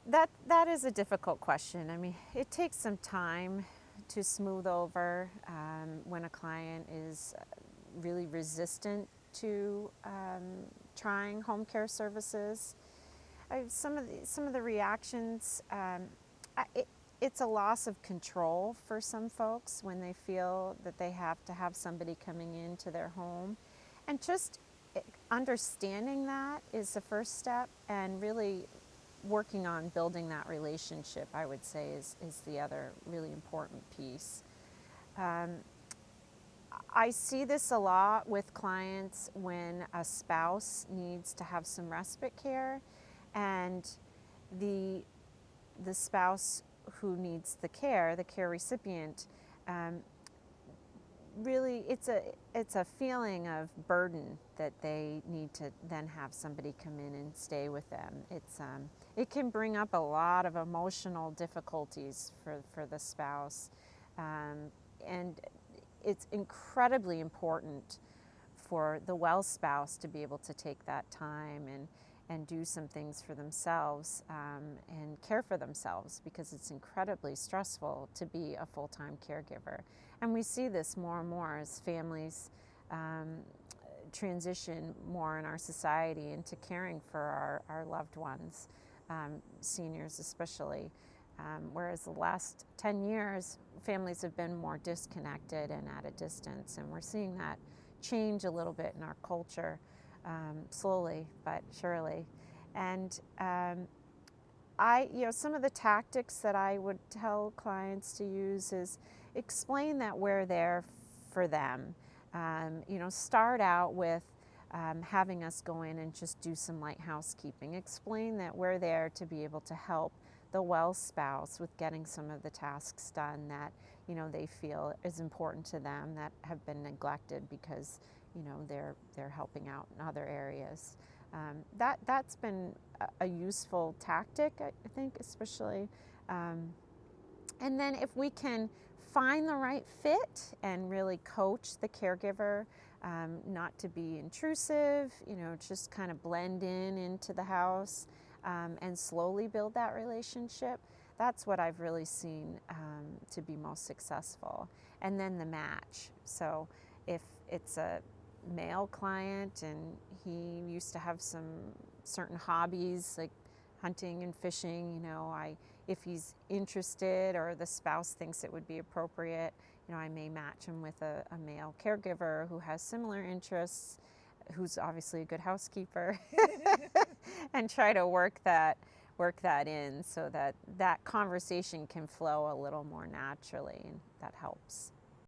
That is a difficult question. I mean, it takes some time to smooth over when a client is really resistant to trying home care services. Some of the reactions, it's a loss of control for some folks when they feel that they have to have somebody coming into their home, and just understanding that is the first step, and really working on building that relationship, I would say, is the other really important piece. I see this a lot with clients when a spouse needs to have some respite care, and the spouse who needs the care recipient, really it's a feeling of burden that they need to then have somebody come in and stay with them. It can bring up a lot of emotional difficulties for the spouse, and it's incredibly important for the well spouse to be able to take that time and do some things for themselves, and care for themselves, because it's incredibly stressful to be a full-time caregiver. And we see this more and more as families transition more in our society into caring for our loved ones, seniors especially. Whereas the last 10 years, families have been more disconnected and at a distance, and we're seeing that change a little bit in our culture, slowly but surely. And some of the tactics that I would tell clients to use is explain that we're there for them. Start out with having us go in and just do some light housekeeping. Explain that we're there to be able to help the well spouse with getting some of the tasks done that they feel is important to them, that have been neglected because they're helping out in other areas. That's been a useful tactic, I think, especially. And then if we can find the right fit and really coach the caregiver, not to be intrusive, just kind of blend into the house, and slowly build that relationship, that's what I've really seen to be most successful. And then the match. So if it's a male client and he used to have some certain hobbies like hunting and fishing, if he's interested or the spouse thinks it would be appropriate, I may match him with a male caregiver who has similar interests, who's obviously a good housekeeper, and try to work that in so that conversation can flow a little more naturally, and that helps.